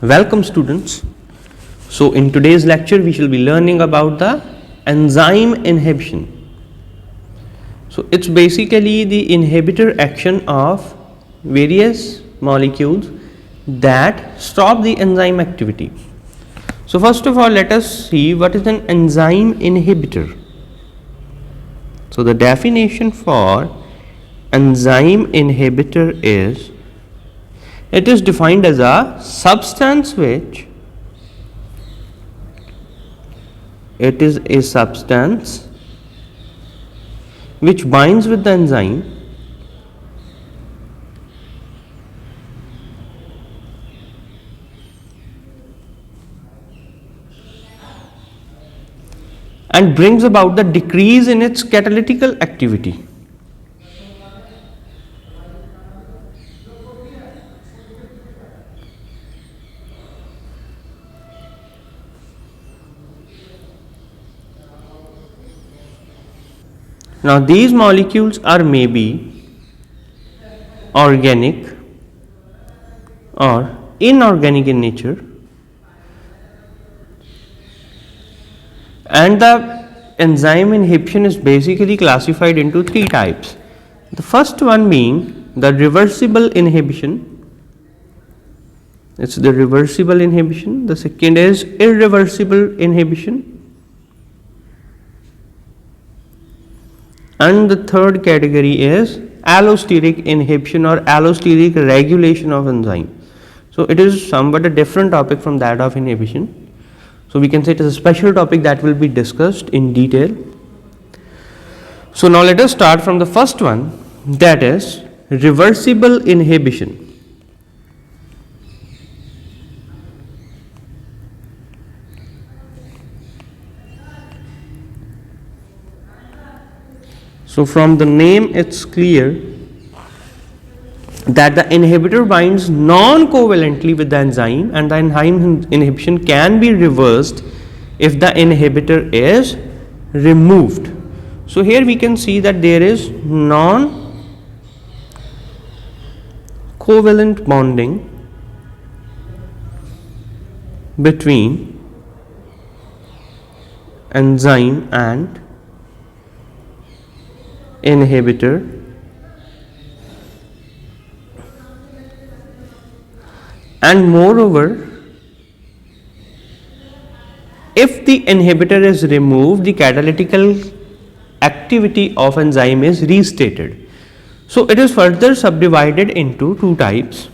Welcome students. So in today's lecture we shall be learning about the enzyme inhibition. So it's basically the inhibitor action of various molecules that stop the enzyme activity. So first of all, let us see what is an enzyme inhibitor. So the definition for enzyme inhibitor is, it is defined as a substance which binds with the enzyme and brings about the decrease in its catalytical activity. Now these molecules are maybe organic or inorganic in nature, and the enzyme inhibition is basically classified into three types. The first one being the reversible inhibition. It's the reversible inhibition. The second is irreversible inhibition. And the third category is allosteric inhibition or allosteric regulation of enzyme. So it is somewhat a different topic from that of inhibition. So we can say it is a special topic that will be discussed in detail. So now let us start from the first one, that is reversible inhibition. So from the name it's clear that the inhibitor binds non-covalently with the enzyme, and the enzyme inhibition can be reversed if the inhibitor is removed. So here we can see that there is non-covalent bonding between enzyme and inhibitor, and moreover, if the inhibitor is removed, the catalytical activity of enzyme is restated. So it is further subdivided into two types,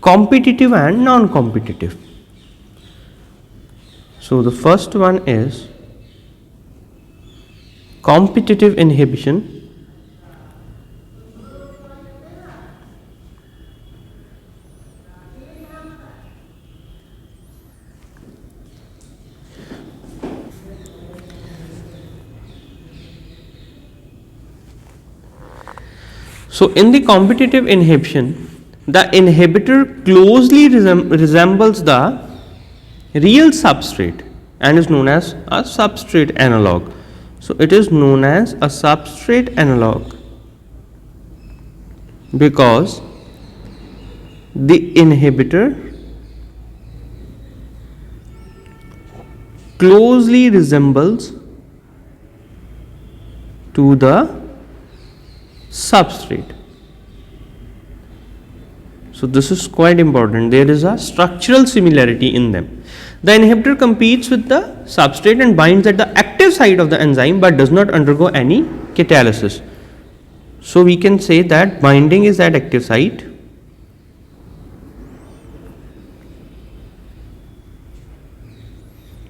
competitive and non-competitive. So the first one is competitive inhibition. So in the competitive inhibition, the inhibitor closely resembles the real substrate and is known as a substrate analog. So it is known as a substrate analog because the inhibitor closely resembles to the substrate. So this is quite important. There is a structural similarity in them. The inhibitor competes with the substrate and binds at the active site of the enzyme but does not undergo any catalysis. So we can say that binding is at active site,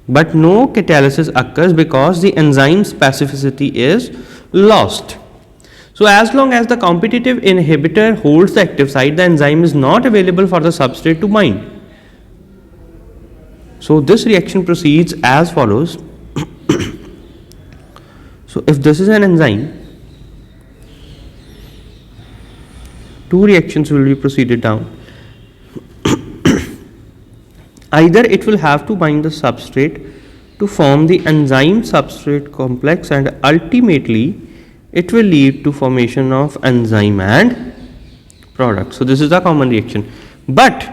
but no catalysis occurs because the enzyme specificity is lost. So as long as the competitive inhibitor holds the active site, the enzyme is not available for the substrate to bind. So this reaction proceeds as follows. So if this is an enzyme, two reactions will be proceeded down. Either it will have to bind the substrate to form the enzyme substrate complex, and ultimately it will lead to formation of enzyme and product. So this is the common reaction. But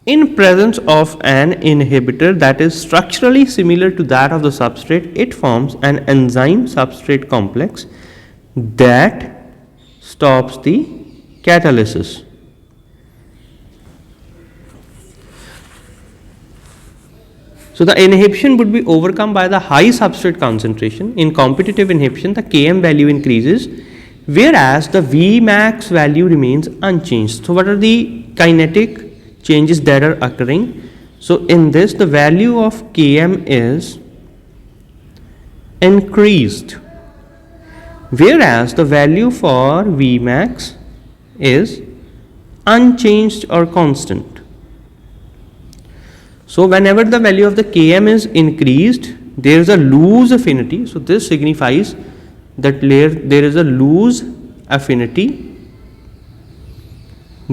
In presence of an inhibitor that is structurally similar to that of the substrate, it forms an enzyme substrate complex that stops the catalysis. So the inhibition would be overcome by the high substrate concentration. In competitive inhibition, the Km value increases, whereas the Vmax value remains unchanged. So what are the kinetic changes that are occurring? So in this, the value of Km is increased, whereas the value for Vmax is unchanged or constant. So whenever the value of the Km is increased, there is a loose affinity. So this signifies that there is a loose affinity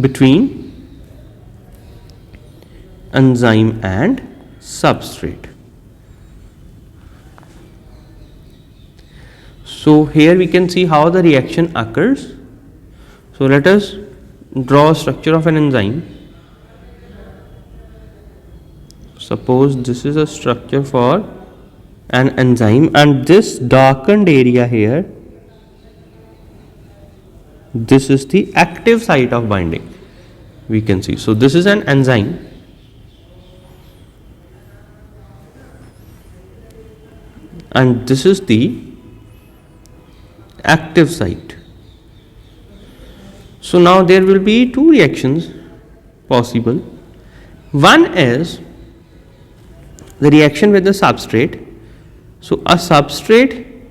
between enzyme and substrate. So here we can see how the reaction occurs. So let us draw a structure of an enzyme. Suppose this is a structure for an enzyme, and this darkened area here, this is the active site of binding, we can see. So this is an enzyme, and this is the active site. So now there will be two reactions possible. One is the reaction with the substrate. So a substrate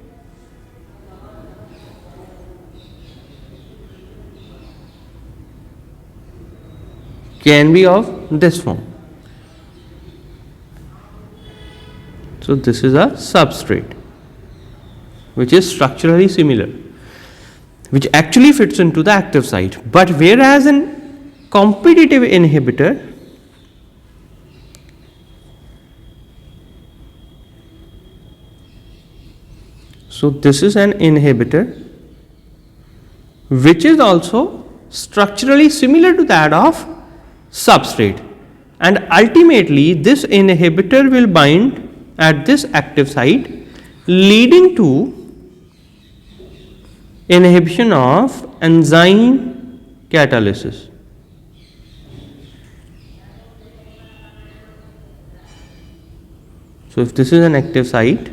can be of this form. So this is a substrate which is structurally similar, which actually fits into the active site. But whereas in competitive inhibitor, so this is an inhibitor which is also structurally similar to that of substrate, and ultimately this inhibitor will bind at this active site, leading to inhibition of enzyme catalysis. So if this is an active site,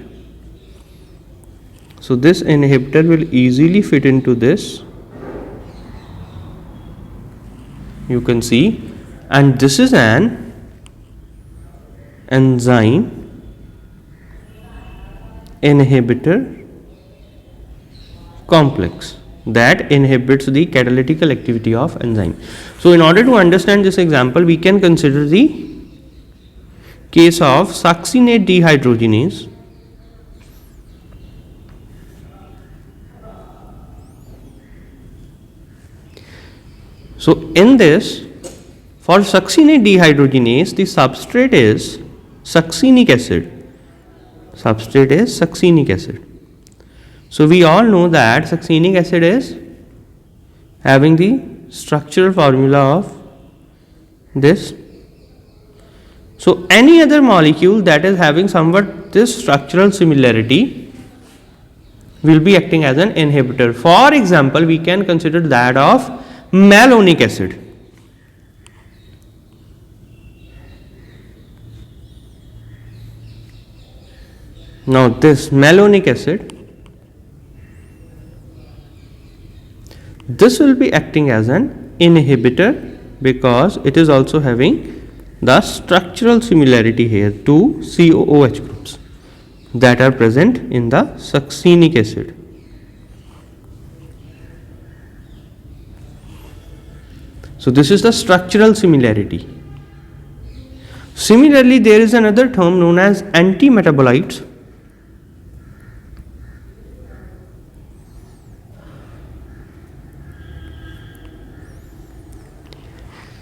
so this inhibitor will easily fit into this, you can see, and this is an enzyme inhibitor complex that inhibits the catalytical activity of enzyme. So in order to understand this example, we can consider the case of succinate dehydrogenase. So in this, for succinate dehydrogenase, the substrate is succinic acid. Substrate is succinic acid. So we all know that succinic acid is having the structural formula of this. So any other molecule that is having somewhat this structural similarity will be acting as an inhibitor. For example, we can consider that of malonic acid. Now this malonic acid, this will be acting as an inhibitor because it is also having the structural similarity here to COOH groups that are present in the succinic acid. So this is the structural similarity. Similarly, there is another term known as antimetabolites.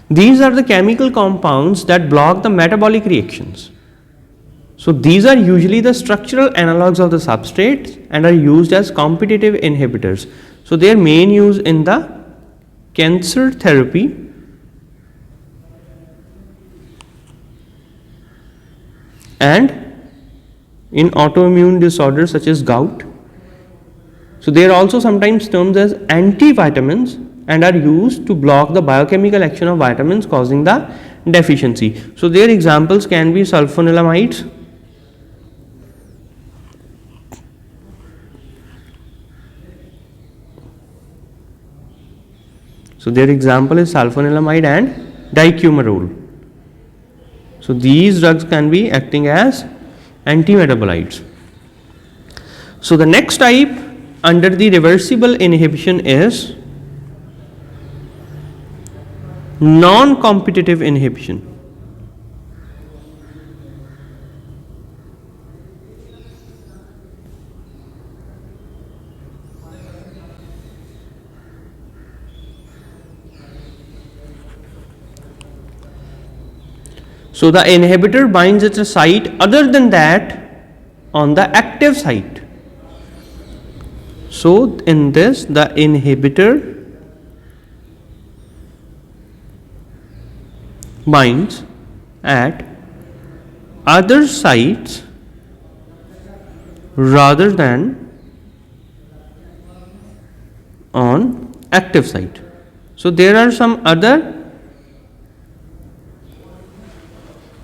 These are the chemical compounds that block the metabolic reactions. So these are usually the structural analogues of the substrates and are used as competitive inhibitors. So their main use in the cancer therapy and in autoimmune disorders such as gout. So they are also sometimes termed as antivitamins and are used to block the biochemical action of vitamins causing the deficiency. So their examples can be sulfonilamides, so their example is sulfonilamide and dicumarole. So these drugs can be acting as antimetabolites. So the next type under the reversible inhibition is non-competitive inhibition. So the inhibitor binds at a site other than that on the active site. So in this, the inhibitor binds at other sites rather than on active site. So there are some other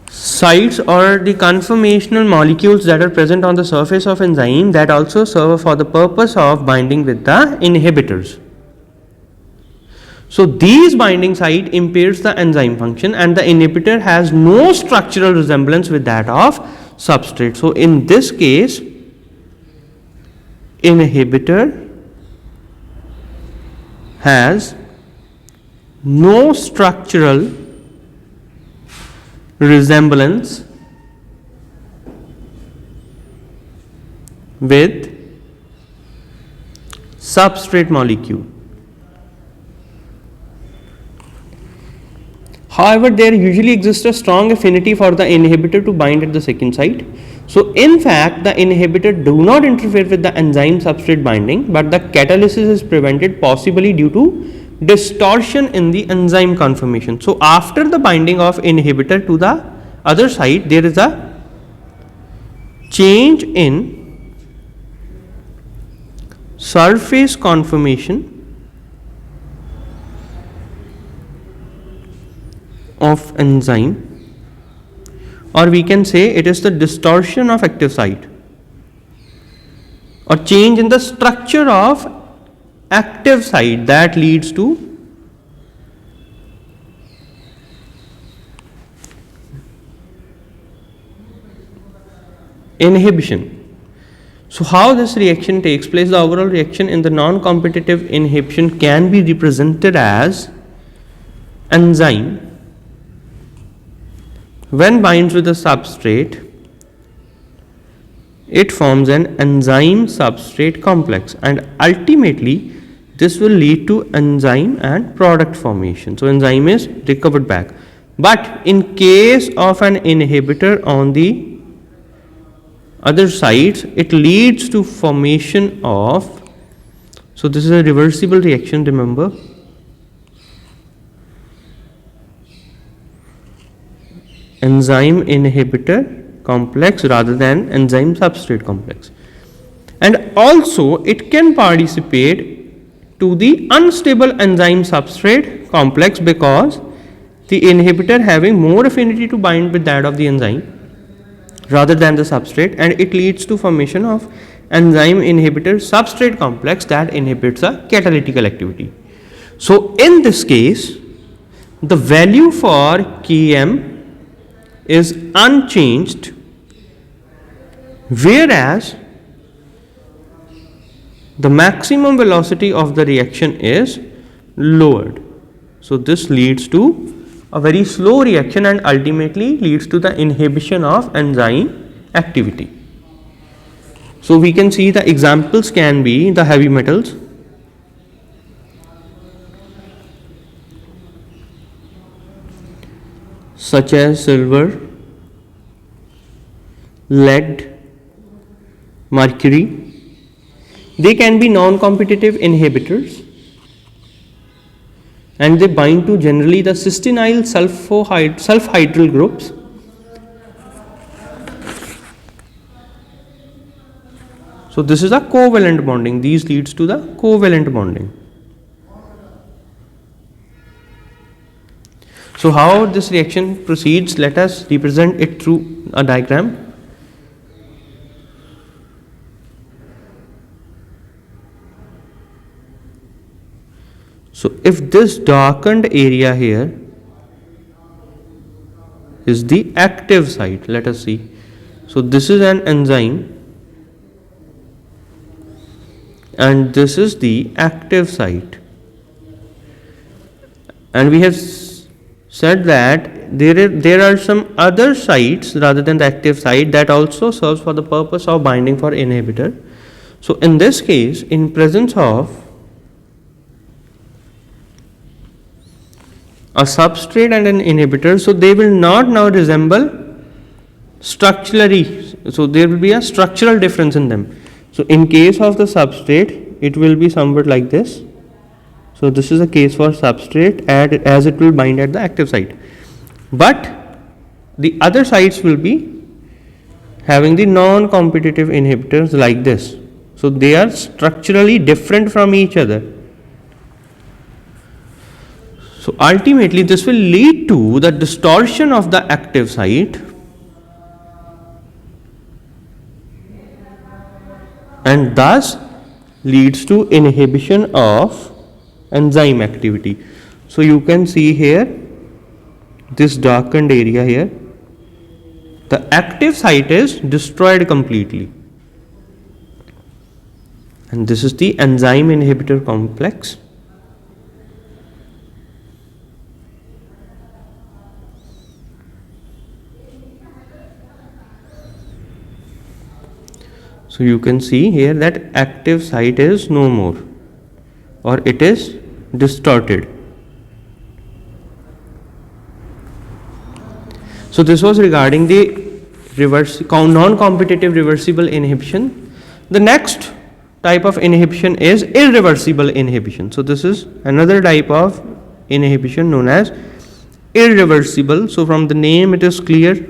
sites or the conformational molecules that are present on the surface of enzyme that also serve for the purpose of binding with the inhibitors. So these binding site impairs the enzyme function and the inhibitor has no structural resemblance with that of substrate. So in this case, inhibitor has no structural resemblance with substrate molecule. However, there usually exists a strong affinity for the inhibitor to bind at the second site. So in fact, the inhibitor do not interfere with the enzyme substrate binding, but the catalysis is prevented, possibly due to distortion in the enzyme conformation. So after the binding of inhibitor to the other site, there is a change in surface conformation of enzyme, or we can say it is the distortion of active site or change in the structure of active site that leads to inhibition. So how this reaction takes place? The overall reaction in the non-competitive inhibition can be represented as enzyme when binds with a substrate, it forms an enzyme substrate complex, and ultimately this will lead to enzyme and product formation. So enzyme is recovered back. But in case of an inhibitor on the other sides, it leads to formation of, so this is a reversible reaction, remember, enzyme inhibitor complex rather than enzyme substrate complex. And also it can participate to the unstable enzyme substrate complex because the inhibitor having more affinity to bind with that of the enzyme rather than the substrate, and it leads to formation of enzyme inhibitor substrate complex that inhibits a catalytical activity. So in this case, the value for Km is unchanged, whereas the maximum velocity of the reaction is lowered. So this leads to a very slow reaction and ultimately leads to the inhibition of enzyme activity. So we can see the examples can be the heavy metals, such as silver, lead, mercury. They can be non-competitive inhibitors and they bind to generally the cysteine sulfhydryl groups. So this is a covalent bonding. These leads to the covalent bonding. So how this reaction proceeds, let us represent it through a diagram. So if this darkened area here is the active site, let us see. So this is an enzyme and this is the active site, and we have said that there are some other sites rather than the active site that also serves for the purpose of binding for inhibitor. So in this case, in presence of a substrate and an inhibitor, so they will not now resemble structurally, so there will be a structural difference in them. So in case of the substrate, it will be somewhat like this. So this is a case for substrate as it will bind at the active site, but the other sites will be having the non-competitive inhibitors like this. So they are structurally different from each other. So ultimately this will lead to the distortion of the active site and thus leads to inhibition of enzyme activity. So you can see here this darkened area here, the active site is destroyed completely, and this is the enzyme inhibitor complex. So you can see here that active site is no more, or it is distorted. So this was regarding the non-competitive reversible inhibition. The next type of inhibition is irreversible inhibition. So this is another type of inhibition known as irreversible. So from the name it is clear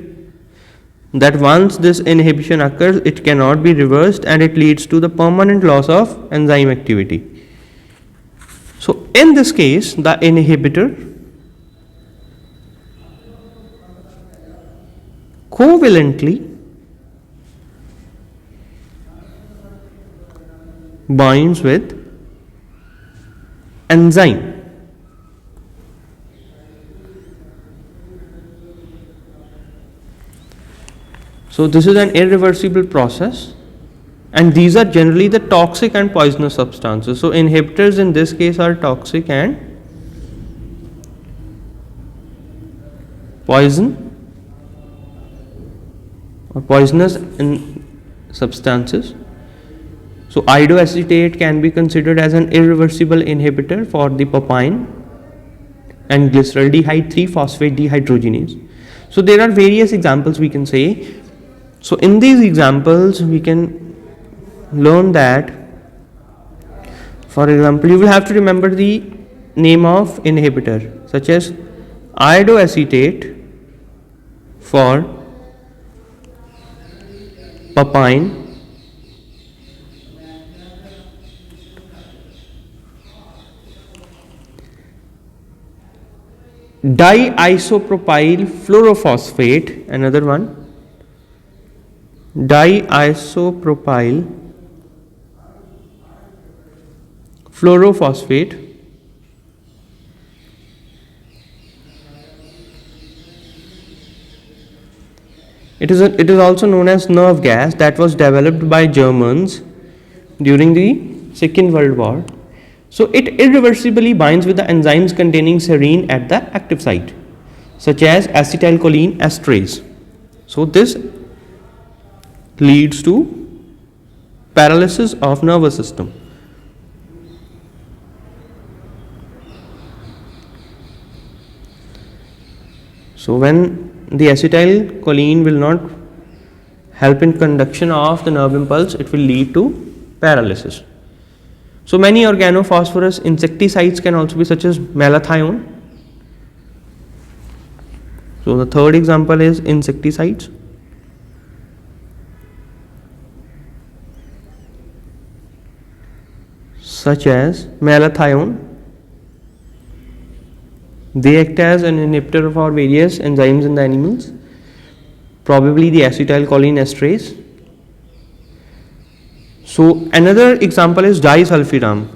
that once this inhibition occurs, it cannot be reversed and it leads to the permanent loss of enzyme activity. So in this case, the inhibitor covalently binds with enzyme. So this is an irreversible process, and these are generally the toxic and poisonous substances. So inhibitors in this case are toxic and poisonous in substances. So iodoacetate can be considered as an irreversible inhibitor for the papain and glyceraldehyde 3-phosphate dehydrogenase. So there are various examples we can say. So in these examples we can learn that, for example, you will have to remember the name of inhibitor such as iodoacetate for papain, diisopropyl fluorophosphate, another one, diisopropyl fluorophosphate, it is also known as nerve gas, that was developed by Germans during the Second World War. So it irreversibly binds with the enzymes containing serine at the active site, such as acetylcholine esterase. So this leads to paralysis of nervous system. So when the acetylcholine will not help in conduction of the nerve impulse, it will lead to paralysis. So many organophosphorus insecticides can also be, such as malathion. So the third example is insecticides. such as malathion. They act as an inhibitor for various enzymes in the animals, probably the acetylcholine esterase. So another example is disulfiram.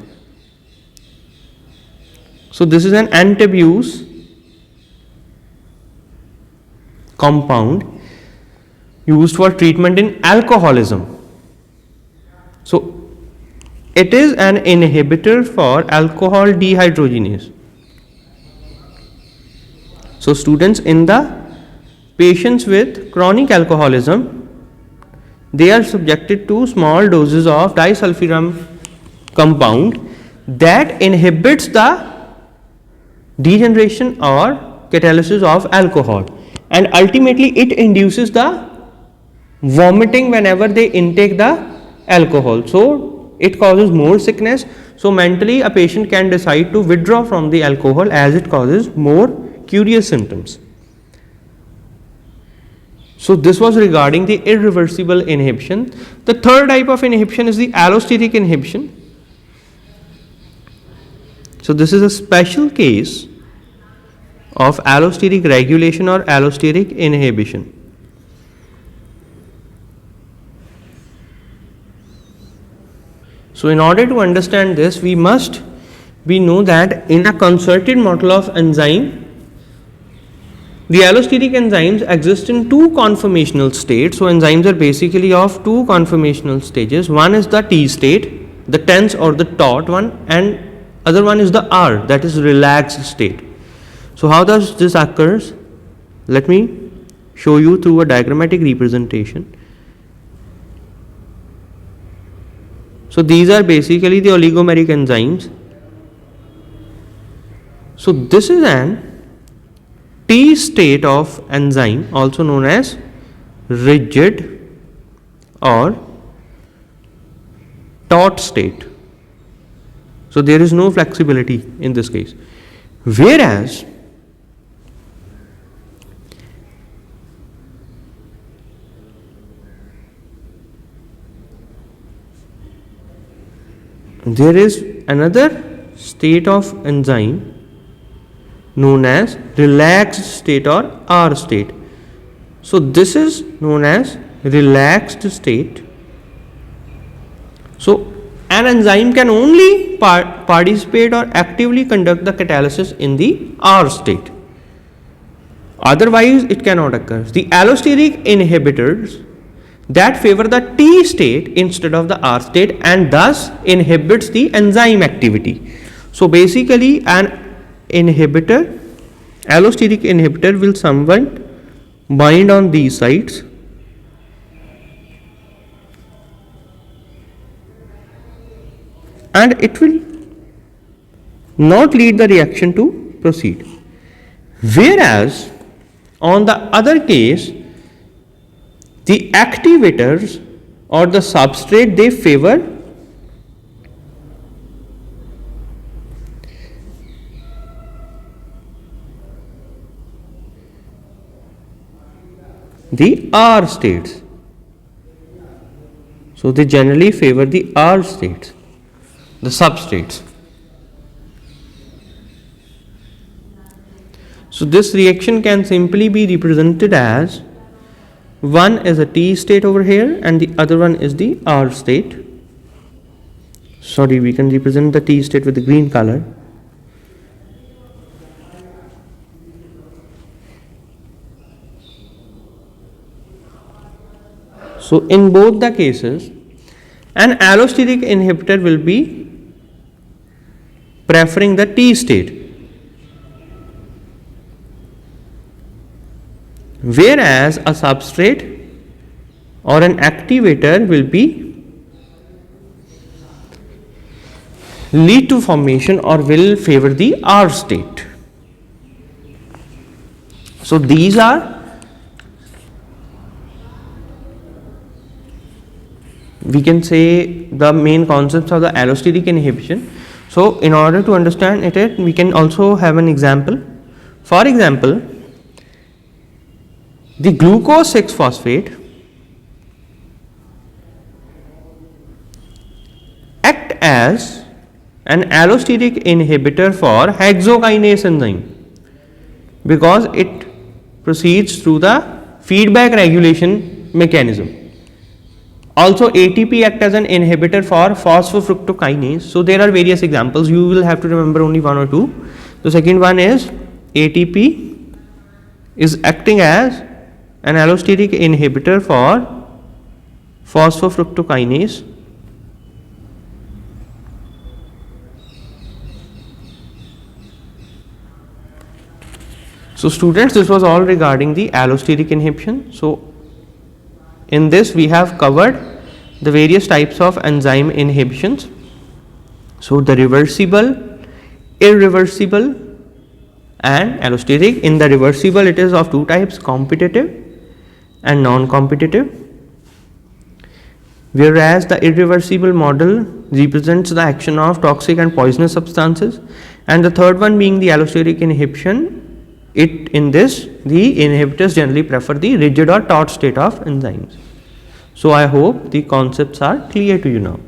So this is an antabuse compound used for treatment in alcoholism. So it is an inhibitor for alcohol dehydrogenase. So students, in the patients with chronic alcoholism, they are subjected to small doses of disulfiram compound that inhibits the degeneration or catalysis of alcohol, and ultimately it induces the vomiting whenever they intake the alcohol. So it causes more sickness. So mentally a patient can decide to withdraw from the alcohol as it causes more curious symptoms. So this was regarding the irreversible inhibition. The third type of inhibition is the allosteric inhibition. So this is a special case of allosteric regulation or allosteric inhibition. So in order to understand this, we know that in a concerted model of enzyme, the allosteric enzymes exist in two conformational states. So enzymes are basically of two conformational stages. One is the T state, the tense or the taut one, and other one is the R, that is relaxed state. So how does this occurs? Let me show you through a diagrammatic representation. So these are basically the oligomeric enzymes. So this is an T state of enzyme, also known as rigid or taut state. So there is no flexibility in this case. Whereas there is another state of enzyme known as relaxed state or R state. So this is known as relaxed state. So an enzyme can only participate or actively conduct the catalysis in the R state. Otherwise it cannot occur. The allosteric inhibitors that favor the T state instead of the R state and thus inhibits the enzyme activity. So basically an inhibitor, allosteric inhibitor, will somewhat bind on these sites and it will not lead the reaction to proceed. Whereas on the other case, the activators or the substrate, they favor the R states. So they generally favor the R states, the substrates. So this reaction can simply be represented as one is a T state over here and the other one is the R state. Sorry, we can represent the T state with the green color. So in both the cases, an allosteric inhibitor will be preferring the T state, whereas a substrate or an activator will be lead to formation or will favor the R state. So these are, we can say, the main concepts of the allosteric inhibition. So in order to understand it, we can also have an example. For example, the glucose 6-phosphate act as an allosteric inhibitor for hexokinase enzyme because it proceeds through the feedback regulation mechanism. Also ATP act as an inhibitor for phosphofructokinase. So there are various examples, you will have to remember only one or two. The second one is ATP is acting as an allosteric inhibitor for phosphofructokinase. So students, this was all regarding the allosteric inhibition. So in this we have covered the various types of enzyme inhibitions. So the reversible, irreversible and allosteric. In the reversible it is of two types, competitive and non-competitive, whereas the irreversible model represents the action of toxic and poisonous substances, and the third one being the allosteric inhibition. In this the inhibitors generally prefer the rigid or taut state of enzymes. So I hope the concepts are clear to you now.